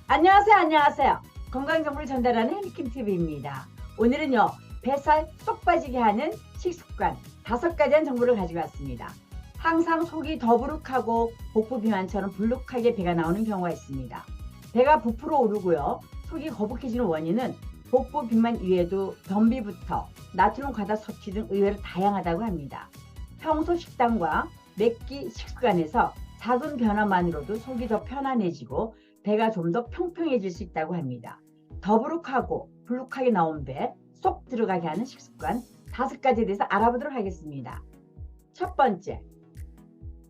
안녕하세요. 건강정보를 전달하는 헬리킴TV입니다. 오늘은요, 뱃살 쏙 빠지게 하는 식습관 5가지한 정보를 가지고 왔습니다. 항상 속이 더부룩하고 복부 비만처럼 불룩하게 배가 나오는 경우가 있습니다. 배가 부풀어 오르고요, 속이 거북해지는 원인은 복부 비만 이외에도 변비부터 나트륨 과다 섭취 등 의외로 다양하다고 합니다. 평소 식단과 매끼 식습관에서 작은 변화만으로도 속이 더 편안해지고 배가 좀 더 평평해질 수 있다고 합니다. 더부룩하고 불룩하게 나온 배 쏙 들어가게 하는 식습관 5가지에 대해서 알아보도록 하겠습니다. 첫 번째,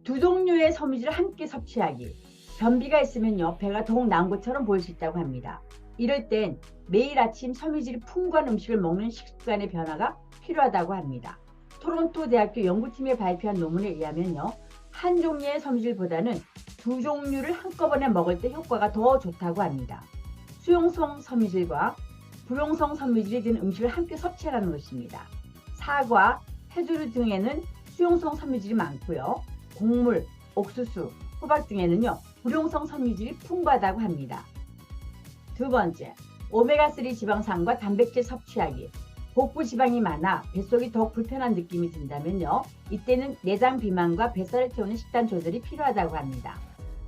두 종류의 섬유질을 함께 섭취하기. 변비가 있으면요, 배가 더욱 난 것처럼 보일 수 있다고 합니다. 이럴 땐 매일 아침 섬유질이 풍부한 음식을 먹는 식습관의 변화가 필요하다고 합니다. 토론토 대학교 연구팀이 발표한 논문에 의하면요, 한 종류의 섬유질보다는 두 종류를 한꺼번에 먹을 때 효과가 더 좋다고 합니다. 수용성 섬유질과 불용성 섬유질이 든 음식을 함께 섭취하라는 것입니다. 사과, 해조류 등에는 수용성 섬유질이 많고요. 곡물, 옥수수, 호박 등에는요, 불용성 섬유질이 풍부하다고 합니다. 두 번째, 오메가3 지방산과 단백질 섭취하기. 복부 지방이 많아 뱃속이 더욱 불편한 느낌이 든다면요, 이때는 내장 비만과 뱃살을 태우는 식단 조절이 필요하다고 합니다.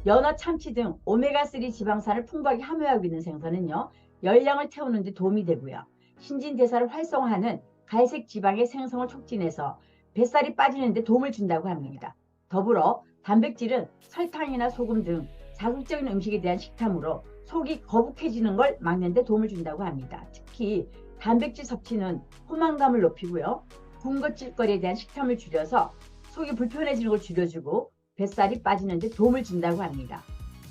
연어, 참치 등 오메가3 지방산을 풍부하게 함유하고 있는 생선은요, 열량을 태우는 데 도움이 되고요, 신진대사를 활성화하는 갈색 지방의 생성을 촉진해서 뱃살이 빠지는 데 도움을 준다고 합니다. 더불어 단백질은 설탕이나 소금 등 자극적인 음식에 대한 식탐으로 속이 거북해지는 걸 막는 데 도움을 준다고 합니다. 특히 단백질 섭취는 포만감을 높이고요, 군것질거리에 대한 식탐을 줄여서 속이 불편해지는 걸 줄여주고 뱃살이 빠지는 데 도움을 준다고 합니다.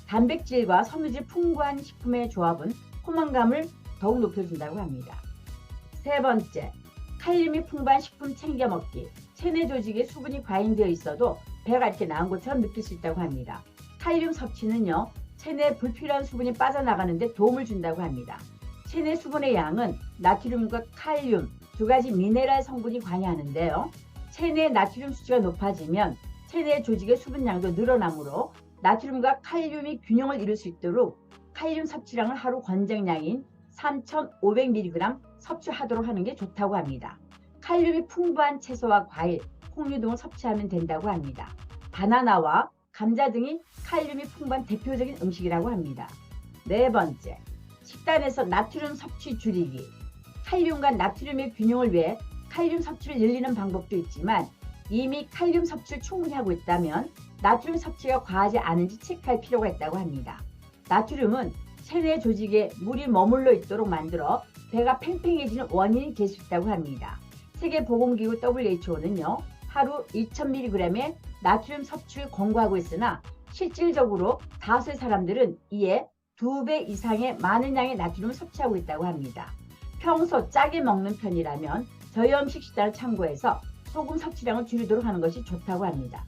단백질과 섬유질 풍부한 식품의 조합은 포만감을 더욱 높여준다고 합니다. 세 번째, 칼륨이 풍부한 식품 챙겨 먹기. 체내 조직에 수분이 과잉되어 있어도 배가 이렇게 나은 것처럼 느낄 수 있다고 합니다. 칼륨 섭취는요, 체내 불필요한 수분이 빠져나가는 데 도움을 준다고 합니다. 체내 수분의 양은 나트륨과 칼륨 두 가지 미네랄 성분이 관여하는데요, 체내 나트륨 수치가 높아지면 체내 조직의 수분량도 늘어나므로 나트륨과 칼륨이 균형을 이룰 수 있도록 칼륨 섭취량을 하루 권장량인 3,500mg 섭취하도록 하는 게 좋다고 합니다. 칼륨이 풍부한 채소와 과일, 콩류 등을 섭취하면 된다고 합니다. 바나나와 감자 등이 칼륨이 풍부한 대표적인 음식이라고 합니다. 네 번째, 식단에서 나트륨 섭취 줄이기. 칼륨과 나트륨의 균형을 위해 칼륨 섭취를 늘리는 방법도 있지만 이미 칼륨 섭취를 충분히 하고 있다면 나트륨 섭취가 과하지 않은지 체크할 필요가 있다고 합니다. 나트륨은 체내 조직에 물이 머물러 있도록 만들어 배가 팽팽해지는 원인이 될 수 있다고 합니다. 세계보건기구 WHO는요, 하루 2000mg의 나트륨 섭취를 권고하고 있으나 실질적으로 다수의 사람들은 이에 2배 이상의 많은 양의 나트륨을 섭취하고 있다고 합니다. 평소 짜게 먹는 편이라면 저염식 식단을 참고해서 소금 섭취량을 줄이도록 하는 것이 좋다고 합니다.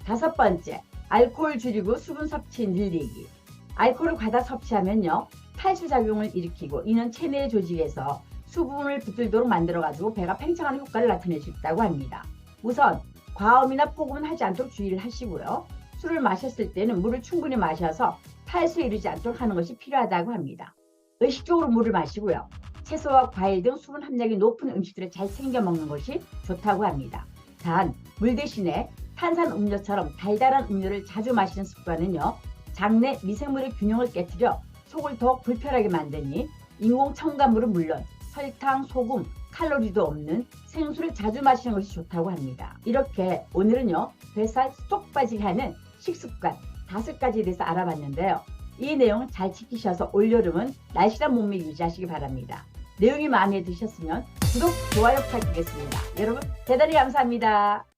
5번째, 알코올 줄이고 수분 섭취 늘리기. 알코올을 과다 섭취하면요, 탈수작용을 일으키고 이는 체내 조직에서 수분을 붙들도록 만들어가지고 배가 팽창하는 효과를 나타낼 수 있다고 합니다. 우선 과음이나 폭음은 하지 않도록 주의를 하시고요, 술을 마셨을 때는 물을 충분히 마셔서 탈수에 이르지 않도록 하는 것이 필요하다고 합니다. 의식적으로 물을 마시고요, 채소와 과일 등 수분 함량이 높은 음식들을 잘 챙겨 먹는 것이 좋다고 합니다. 단, 물 대신에 탄산 음료처럼 달달한 음료를 자주 마시는 습관은요, 장내 미생물의 균형을 깨트려 속을 더욱 불편하게 만드니 인공 첨가물은 물론 설탕, 소금, 칼로리도 없는 생수를 자주 마시는 것이 좋다고 합니다. 이렇게 오늘은요, 뱃살 쏙 빠지게 하는 식습관 5가지에 대해서 알아봤는데요, 이 내용 잘 지키셔서 올여름은 날씬한 몸매 유지하시기 바랍니다. 내용이 마음에 드셨으면 구독, 좋아요 부탁드리겠습니다. 여러분 대단히 감사합니다.